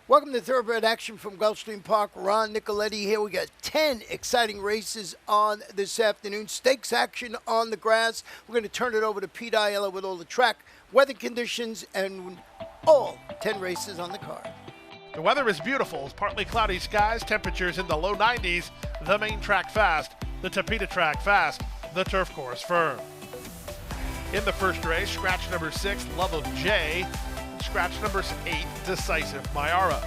Welcome to Thoroughbred Action from Gulfstream Park. Ron Nicoletti here. We got 10 exciting races on this afternoon. Stakes action on the grass. We're going to turn it over to Pete Aiello with all the track, weather conditions, and all 10 races on the card. The weather is beautiful. It's partly cloudy skies, temperatures in the low 90s. The main track fast, the Tapeta track fast, the turf course firm. In the first race, scratch number 6, Love of J. Scratch number 8, Decisive Mayara.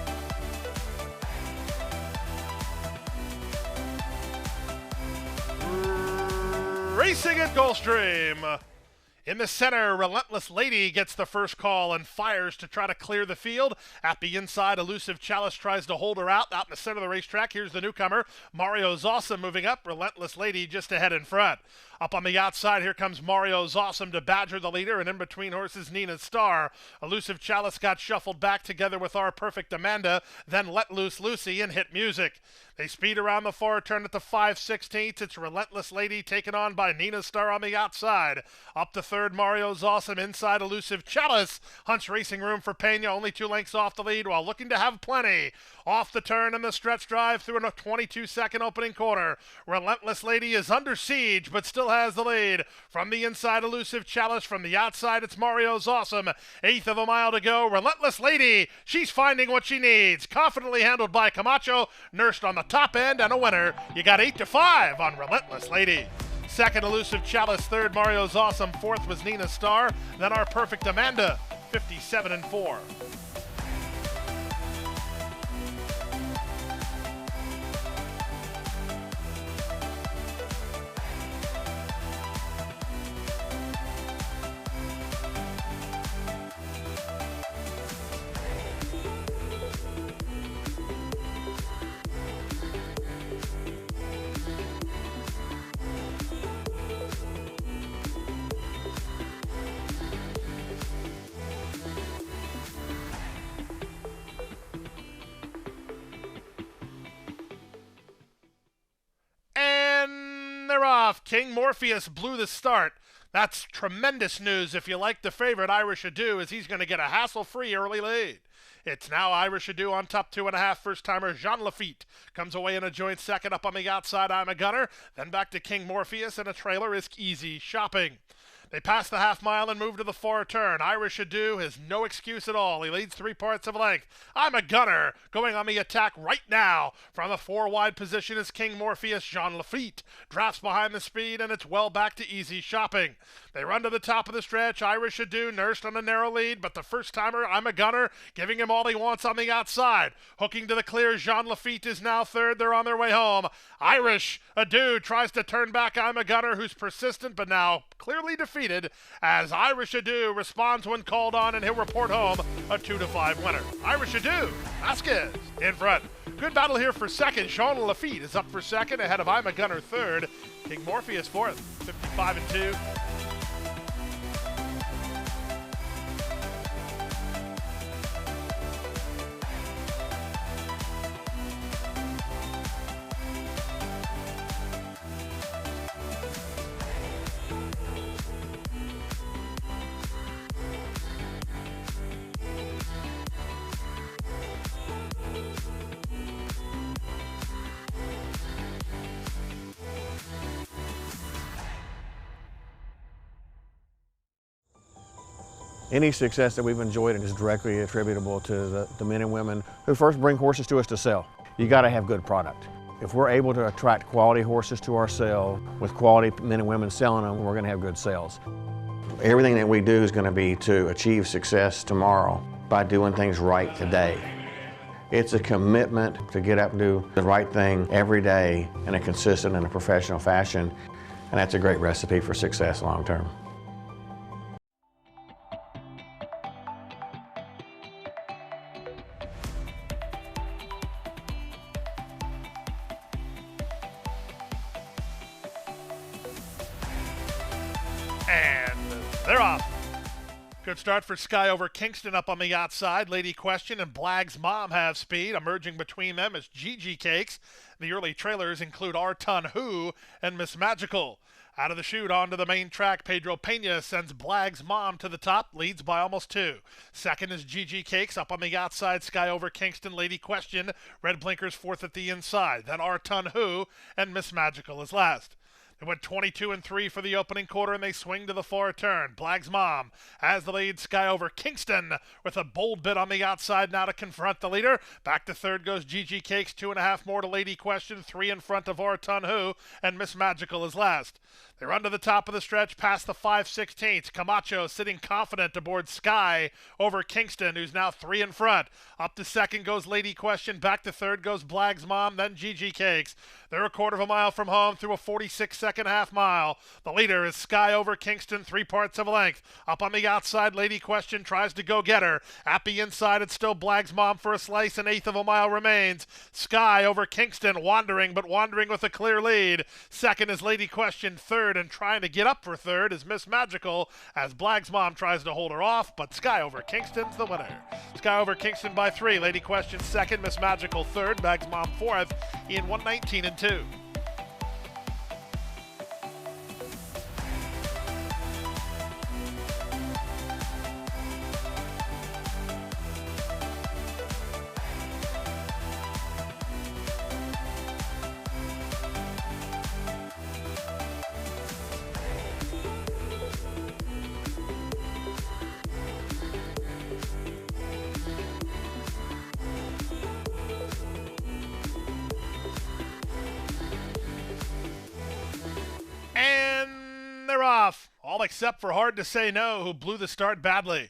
Racing at Gulfstream. In the center, Relentless Lady gets the first call and fires to try to clear the field. At the inside, Elusive Chalice tries to hold her out. Out in the center of the racetrack, here's the newcomer, Mario Zawsome moving up. Relentless Lady just ahead in front. Up on the outside, here comes Mario Zawsome to badger the leader, and in between horses, Nina Star. Elusive Chalice got shuffled back together with Our Perfect Amanda, then Let Loose Lucy and Hit Music. They speed around the far turn at the 5/16. It's Relentless Lady taken on by Nina Star on the outside. Up to third, Mario Zawsome inside Elusive Chalice. Hunts racing room for Pena, only 2 lengths off the lead while looking to have plenty. Off the turn in the stretch drive through a 22-second opening quarter. Relentless Lady is under siege, but still has the lead. From the inside, Elusive Chalice. From the outside, it's Mario Zawsome. 1/8 of a mile to go. Relentless Lady, she's finding what she needs. Confidently handled by Camacho, nursed on the top end, and a winner. You got 8-5 on Relentless Lady. Second, Elusive Chalice. Third, Mario Zawsome. Fourth was Nina Star. Then Our Perfect Amanda, 57-4. They're off. King Morpheus blew the start. That's tremendous news if you like the favorite Irish Adieu, as he's going to get a hassle-free early lead. It's now Irish Adieu on top 2.5. First-timer Jean Lafitte comes away in a joint second. Up on the outside, I'm a Gunner. Then back to King Morpheus, and a trailer is Easy Shopping. They pass the half mile and move to the far turn. Irish Adieu has no excuse at all. He leads 3 parts of length. I'm a Gunner going on the attack right now. From the 4-wide position is King Morpheus. Jean Lafitte drafts behind the speed, and it's well back to Easy Shopping. They run to the top of the stretch. Irish Adieu nursed on a narrow lead, but the first-timer, I'm a Gunner, giving him all he wants on the outside. Hooking to the clear, Jean Lafitte is now third. They're on their way home. Irish Adieu tries to turn back I'm a Gunner, who's persistent but now clearly defeated, as Irish Adieu responds when called on, and he'll report home a 2-5 winner. Irish Adieu, Vasquez in front. Good battle here for second. Jean Lafitte is up for second, ahead of I'm a Gunner third. King Morpheus fourth, 55-2. Any success that we've enjoyed is directly attributable to the men and women who first bring horses to us to sell. You got to have good product. If we're able to attract quality horses to our sale with quality men and women selling them, we're going to have good sales. Everything that we do is going to be to achieve success tomorrow by doing things right today. It's a commitment to get up and do the right thing every day in a consistent and a professional fashion, and that's a great recipe for success long term. And they're off. Good start for Sky over Kingston up on the outside. Lady Question and Blag's Mom have speed. Emerging between them is Gigi Cakes. The early trailers include Our Ton Who and Miss Magical. Out of the chute onto the main track, Pedro Pena sends Blag's Mom to the top, leads by almost 2. Second is GG Cakes up on the outside, Sky Over Kingston, Lady Question, Red Blinkers fourth at the inside. Then Our Ton Who and Miss Magical is last. They went 22-3 for the opening quarter, and they swing to the far turn. Blag's Mom has the lead. Sky Over Kingston with a bold bit on the outside now to confront the leader. Back to third goes GG Cakes, 2.5 more to Lady Question, 3 in front of Our Ton Who, and Miss Magical is last. They run to the top of the stretch past the 5/16. Camacho sitting confident aboard Sky Over Kingston, who's now 3 in front. Up to second goes Lady Question. Back to third goes Blag's Mom, then GG Cakes. They're a quarter of a mile from home through a 46-second half mile. The leader is Sky Over Kingston, 3 parts of a length. Up on the outside, Lady Question tries to go get her. At the inside, it's still Blag's Mom for a slice. An eighth of a mile remains. Sky Over Kingston wandering, but wandering with a clear lead. Second is Lady Question. Third and trying to get up for third is Miss Magical as Blag's Mom tries to hold her off, but Sky Over Kingston's the winner. Sky Over Kingston by 3. Lady Question second, Miss Magical third, Blag's Mom fourth in 1:19.2. They're off, all except for Hard to Say No, who blew the start badly.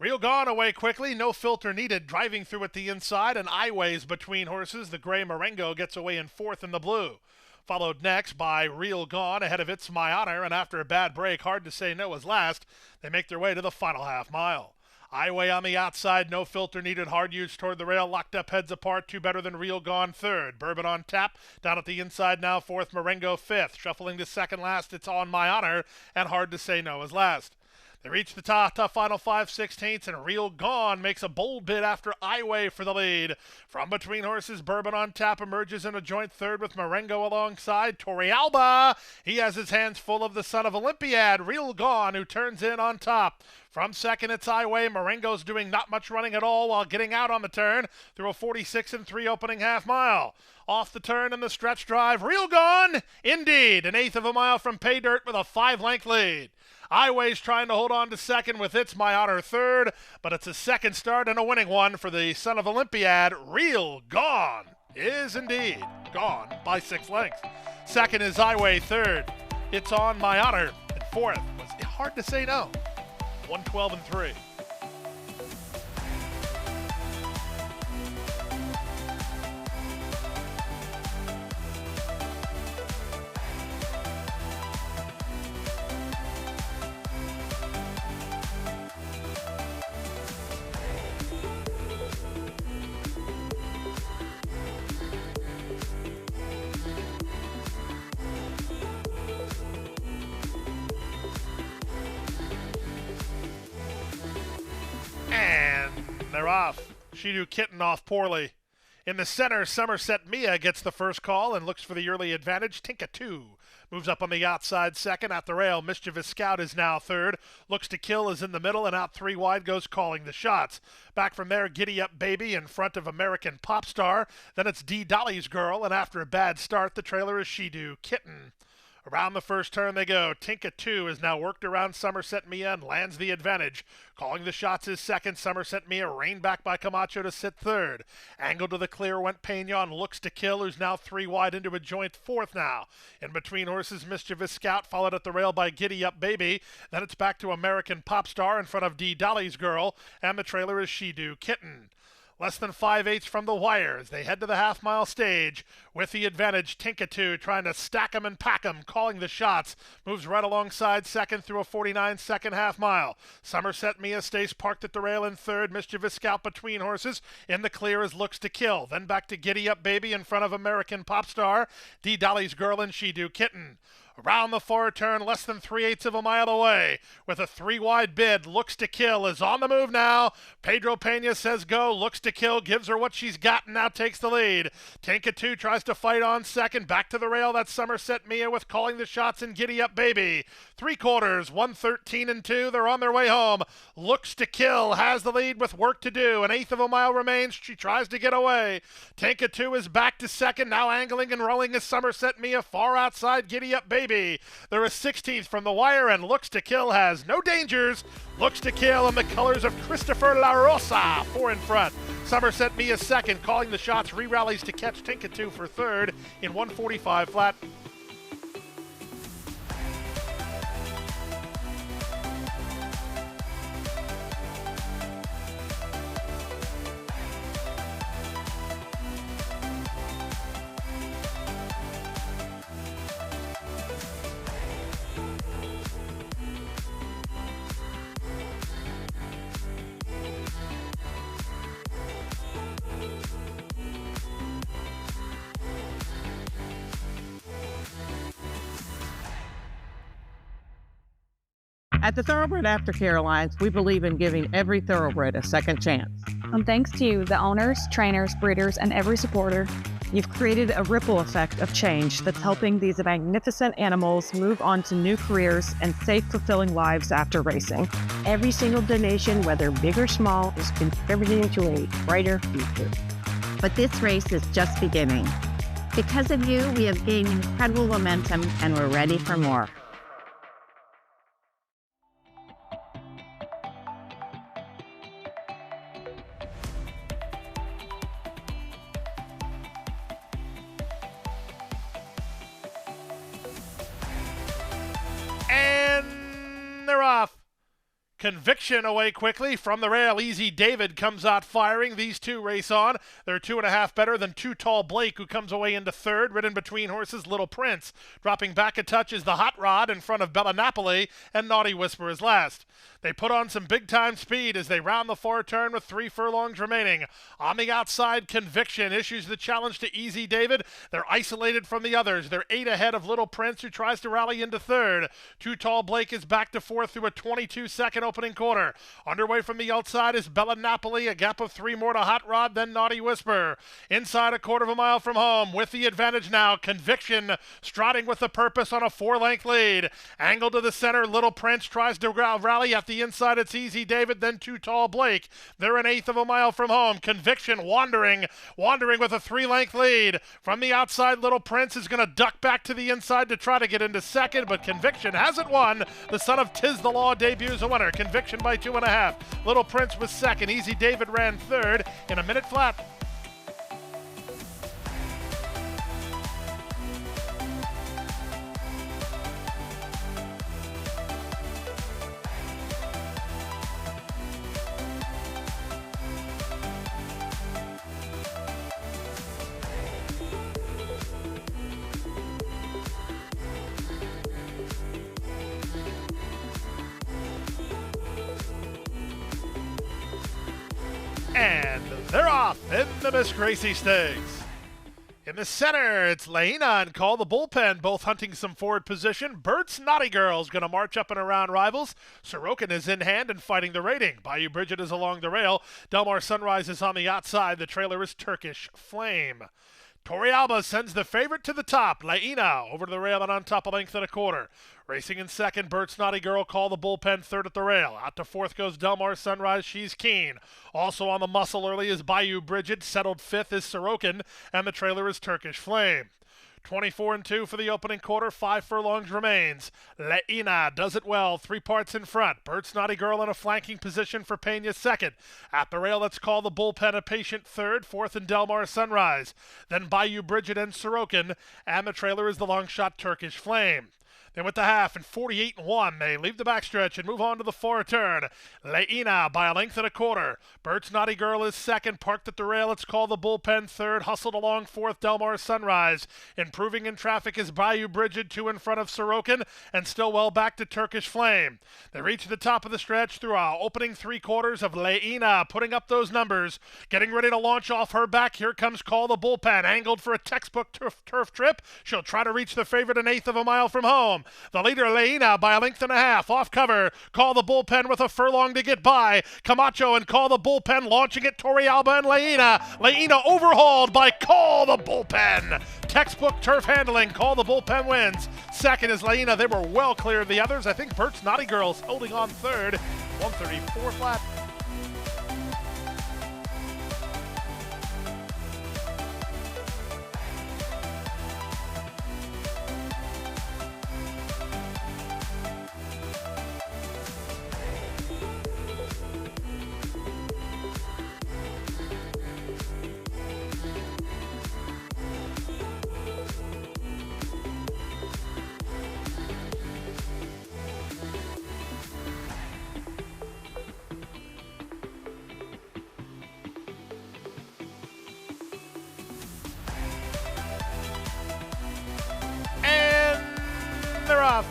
Real Gone away quickly, no filter needed, driving through at the inside, and eyeways between horses. The gray Marengo gets away in fourth in the blue. Followed next by Real Gone ahead of It's My Honor, and after a bad break, Hard to Say No is last. They make their way to the final half mile. Highway on the outside, no filter needed, hard use toward the rail, locked up heads apart, 2 better than Real Gone third. Bourbon on tap, down at the inside now, fourth, Marengo fifth. Shuffling to second last, It's On My Honor, and Hard to Say No is last. They reach the top final 5/16, and Real Gone makes a bold bid after Highway for the lead. From between horses, Bourbon on tap emerges in a joint third with Marengo alongside. Torrealba, he has his hands full of the son of Olympiad, Real Gone, who turns in on top. From second, it's Highway. Marengo's doing not much running at all while getting out on the turn through a 46-3 opening half mile. Off the turn in the stretch drive, Real Gone, indeed, an eighth of a mile from Pay Dirt with a 5-length lead. Highway's trying to hold on to second with It's My Honor third, but it's a second start and a winning one for the son of Olympiad. Real Gone is indeed gone by 6 lengths. Second is Highway third. It's On My Honor. And fourth was Hard to Say No. 112-3. They're off. She-Do Kitten off poorly. In the center, Somerset Mia gets the first call and looks for the early advantage. Tinka 2 moves up on the outside second. At the rail, Mischievous Scout is now third. Looks to Kill is in the middle, and out 3 wide goes Calling the Shots. Back from there, Giddy Up Baby in front of American Pop Star. Then it's D. Dolly's Girl, and after a bad start, the trailer is She-Do Kitten. Around the first turn they go. Tinka 2 is now worked around Somerset Mia and lands the advantage. Calling the Shots is second. Somerset Mia reined back by Camacho to sit third. Angled to the clear went Peñon. Looks to Kill, who's now 3 wide into a joint fourth now. In between horses, Mischievous Scout followed at the rail by Giddy Up Baby. Then it's back to American Pop Star in front of D. Dolly's Girl, and the trailer is She-Do Kitten. Less than 5/8 from the wire as they head to the half-mile stage. With the advantage, Tinka 2 trying to stack 'em and pack 'em, Calling the Shots. Moves right alongside second through a 49-second half-mile. Somerset Mia stays parked at the rail in third. Mischievous Scout between horses. In the clear as Looks to Kill. Then back to Giddy Up Baby in front of American Pop Star. D. Dolly's Girl and She-Do Kitten. Around the far turn, less than 3/8 of a mile away. With a 3-wide bid, Looks to Kill is on the move now. Pedro Pena says go. Looks to Kill gives her what she's got and now takes the lead. Tinka 2 tries to fight on second. Back to the rail, that's Somerset Mia with Calling the Shots and Giddy Up Baby. 3/4, 1:13 and 2. They're on their way home. Looks to Kill has the lead with work to do. 1/8 of a mile remains. She tries to get away. Tinka 2 is back to second. Now angling and rolling is Somerset Mia far outside Giddy Up Baby. They're a 16th from the wire, and Looks to Kill has no dangers. Looks to Kill in the colors of Christopher La Rosa, 4 in front. Somerset Mia second, Calling the Shots re-rallies to catch Tinka 2 for third in 1:45 flat. At the Thoroughbred Aftercare Alliance, we believe in giving every thoroughbred a second chance. And thanks to you, the owners, trainers, breeders, and every supporter, you've created a ripple effect of change that's helping these magnificent animals move on to new careers and safe, fulfilling lives after racing. Every single donation, whether big or small, is contributing to a brighter future. But this race is just beginning. Because of you, we have gained incredible momentum and we're ready for more. And they're off. Conviction away quickly from the rail. Easy David comes out firing. These two race on. They're 2.5 better than Too Tall Blake, who comes away into third. Ridden between horses, Little Prince. Dropping back a touch is the Hot Rod in front of Bella Napoli, and Naughty Whisper is last. They put on some big-time speed as they round the far turn with 3 furlongs remaining. On the outside, Conviction issues the challenge to Easy David. They're isolated from the others. They're 8 ahead of Little Prince, who tries to rally into third. Too Tall Blake is back to fourth through a 22-second opening quarter. Underway from the outside is Bella Napoli, a gap of 3 more to Hot Rod, then Naughty Whisper. Inside a 1/4 mile from home, with the advantage now, Conviction striding with the purpose on a 4-length lead. Angle to the center, Little Prince tries to rally at the inside. It's Easy David, then Too Tall Blake. They're 1/8 of a mile from home. Conviction wandering with a 3-length lead. From the outside, Little Prince is going to duck back to the inside to try to get into second, but Conviction hasn't won. The son of Tiz the Law debuts a winner. Conviction by 2.5. Little Prince was second. Easy David ran third in a minute flat. And they're off in the Miss Gracie Stakes. In the center, it's Laina and Call the Bullpen, both hunting some forward position. Bert's Naughty Girl's going to march up and around rivals. Sorokin is in hand and fighting the rating. Bayou Bridget is along the rail. Delmar Sunrise is on the outside. The trailer is Turkish Flame. Torrealba sends the favorite to the top. Laina over to the rail and on top, a length and a quarter. Racing in second, Bert's Naughty Girl, Call the Bullpen, third at the rail. Out to fourth goes Delmar Sunrise, she's keen. Also on the muscle early is Bayou Bridget. Settled fifth is Sorokin, and the trailer is Turkish Flame. 24 and 2 for the opening quarter, 5 furlongs remains. Laina does it well, 3 parts in front. Bert's Naughty Girl in a flanking position for Pena second. At the rail, let's call the Bullpen a patient third, fourth and Delmar Sunrise. Then Bayou Bridget and Sorokin, and the trailer is the long shot Turkish Flame. They went to half in 48-1. They leave the backstretch and move on to the far turn. Leina by a length and a quarter. Bert's Naughty Girl is second. Parked at the rail. It's called the Bullpen third. Hustled along fourth. Delmar Sunrise. Improving in traffic is Bayou Brigid, two in front of Sorokin, and still well back to Turkish Flame. They reach the top of the stretch through our opening three quarters of Leina, putting up those numbers. Getting ready to launch off her back. Here comes Call the Bullpen. Angled for a textbook turf trip. She'll try to reach the favorite an eighth of a mile from home. The leader, Leina, by a length and a half. Off cover. Call the Bullpen with a furlong to get by. Camacho and Call the Bullpen launching at Torrealba and Leina. Leina overhauled by Call the Bullpen. Textbook turf handling. Call the Bullpen wins. Second is Leina. They were well clear of the others. I think Bert's Naughty Girl's holding on third. 134 flat. They're off.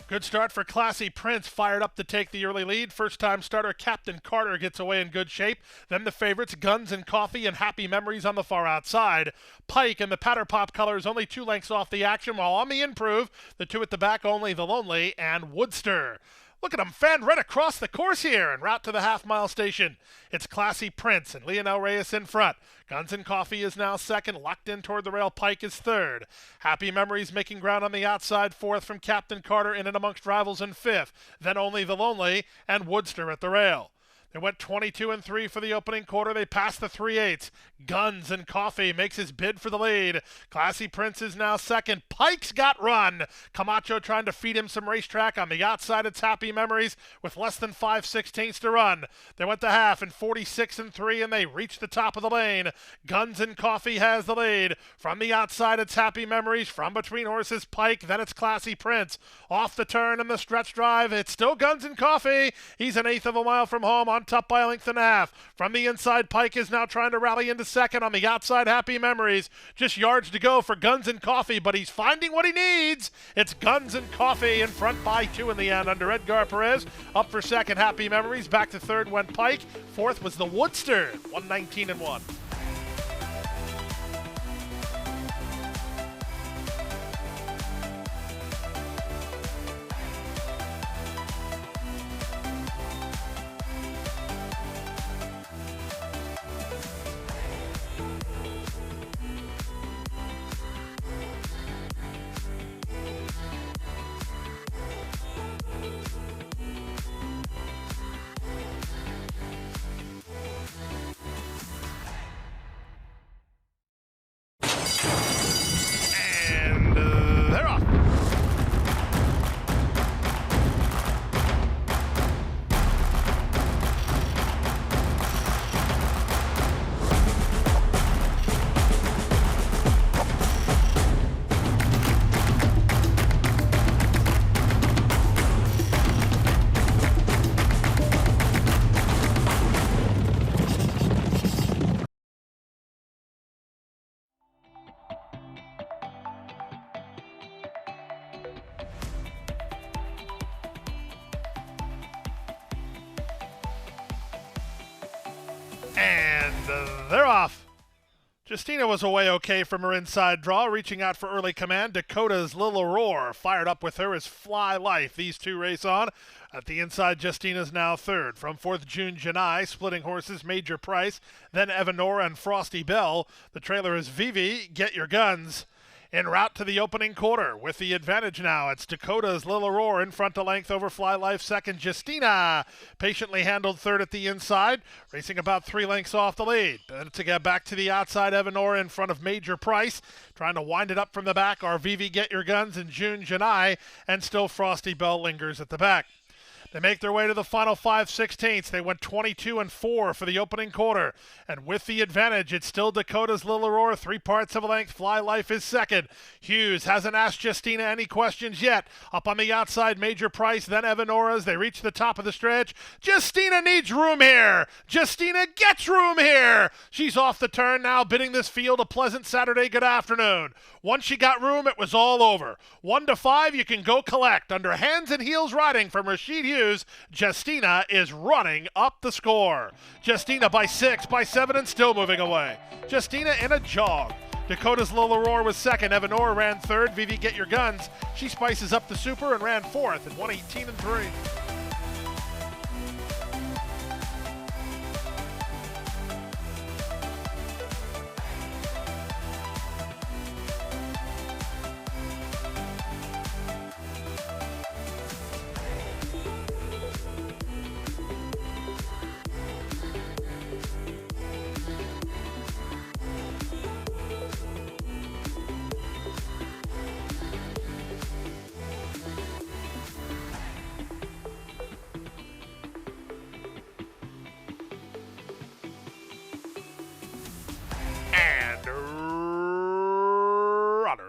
Good start for Classy Prince, fired up to take the early lead. First-time starter Captain Carter gets away in good shape. Then the favorites, Guns and Coffee and Happy Memories on the far outside. Pike and the Patter Pop colors only 2 lengths off the action, while on the improve, the two at the back only the Lonely and Woodster. Look at him, fanned right across the course here en route to the half-mile station. It's Classy Prince and Leonel Reyes in front. Guns and Coffee is now second, locked in toward the rail. Pike is third. Happy Memories making ground on the outside, fourth from Captain Carter, in and amongst rivals in fifth. Then only the Lonely and Woodster at the rail. They went 22-3 for the opening quarter. They passed the 3/8. Guns and Coffee makes his bid for the lead. Classy Prince is now second. Pike's got run. Camacho trying to feed him some racetrack. On the outside, it's Happy Memories with less than 5/16 to run. They went to half in 46-3, and they reached the top of the lane. Guns and Coffee has the lead. From the outside, it's Happy Memories. From between horses, Pike. Then it's Classy Prince. Off the turn and the stretch drive, it's still Guns and Coffee. He's an eighth of a mile from home, on top by a length and a half. From the inside, Pike is now trying to rally into second. On the outside, Happy Memories. Just yards to go for Guns and Coffee, but he's finding what he needs. It's Guns and Coffee in front by 2 in the end under Edgar Perez. Up for second, Happy Memories. Back to third went Pike. Fourth was the Woodster, 119-1. They're off. And they're off. Jestina was away okay from her inside draw, reaching out for early command. Dakota's Little Roar fired up with her as Fly Life. These two race on. At the inside, Jestina's now third. From fourth, June Janai, splitting horses, Major Price, then Evanora and Frosty Bell. The trailer is Vivi, Get Your Guns. En route to the opening quarter with the advantage now. It's Dakota's Little Roar in front to length over Fly Life. Second, Jestina patiently handled third at the inside, racing about 3 lengths off the lead. Then to get back to the outside, Evanora in front of Major Price, trying to wind it up from the back are Vivi, Get Your Guns, and June Janai, and still Frosty Bell lingers at the back. They make their way to the final 5/16. They went 22-4 for the opening quarter. And with the advantage, it's still Dakota's Little Aurora, 3 parts of a length. Fly Life is second. Hughes hasn't asked Jestina any questions yet. Up on the outside, Major Price, then Evanora's. They reach the top of the stretch. Jestina needs room here. Jestina gets room here. She's off the turn now, bidding this field a pleasant Saturday good afternoon. Once she got room, it was all over. 1-5, you can go collect. Under hands and heels riding from Rashid Hughes, Jestina is running up the score. Jestina by 6, by 7, and still moving away. Jestina in a jog. Dakota's Little Aurora was second. Evanora ran third. Vivi Get Your Guns. She spices up the super and ran fourth at 1:18-3.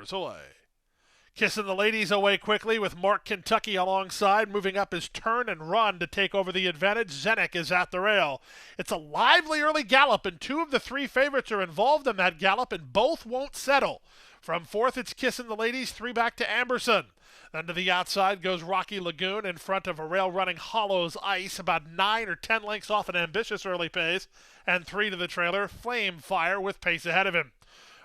Away. Kissintheladies away quickly with Mark Kentucky alongside. Moving up his turn and run to take over the advantage. Zenek is at the rail. It's a lively early gallop, and 2 of the 3 favorites are involved in that gallop, and both won't settle. From 4th, it's Kissintheladies, 3 back to Amberson. Then to the outside goes Rocky Lagoon in front of a rail running Hollows Ice, about 9 or 10 lengths off an ambitious early pace, and 3 to the trailer, Flame Fire with pace ahead of him.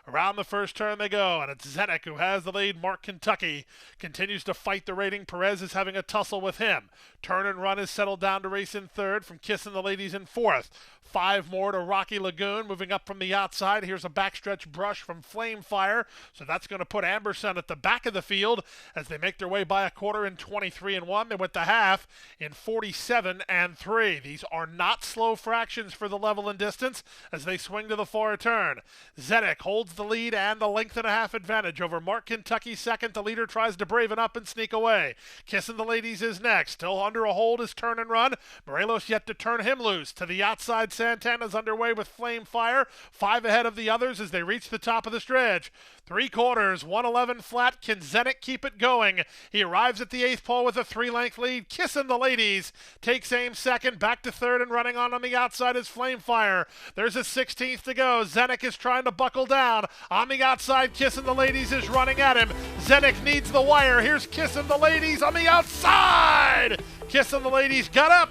Around the first turn they go, and it's Zenek who has the lead. Mark Kentucky continues to fight the rating. Perez is having a tussle with him. Turn and Run is settled down to race in third, from Kissintheladies in fourth. 5 more to Rocky Lagoon. Moving up from the outside, here's a backstretch brush from Flame Fire, so that's going to put Amberson at the back of the field as they make their way by a quarter in 23-1. They went to half in 47-3. These are not slow fractions for the level and distance as they swing to the far turn. Zenek holds the lead and the length and a half advantage over Mark Kentucky second. The leader tries to braven up and sneak away. Kissintheladies is next. Still under a hold is Turn and Run. Morelos yet to turn him loose. To the outside, Santana's underway with Flame Fire. 5 ahead of the others as they reach the top of the stretch. 3 quarters, 111 flat. Can Zenek keep it going? He arrives at the 8th pole with a 3-length lead. Kissintheladies takes aim second. Back to third and running on the outside is Flame Fire. There's a 16th to go. Zenek is trying to buckle down. On the outside, Kissintheladies is running at him. Zenek needs the wire. Here's Kissintheladies on the outside. Kissintheladies got up.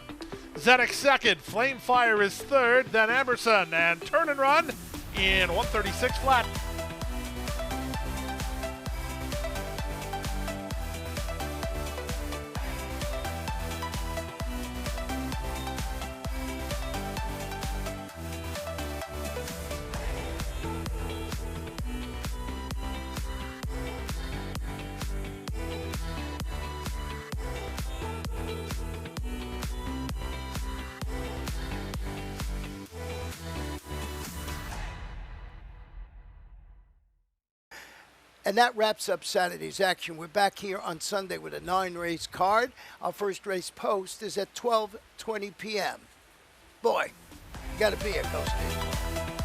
Zenek second, Flame Fire is third, then Amberson, and Turn and Run in 136 flat. And that wraps up Saturday's action. We're back here on Sunday with a 9-race card. Our first race post is at 12:20 p.m. Boy, you got to be at Gulfstream.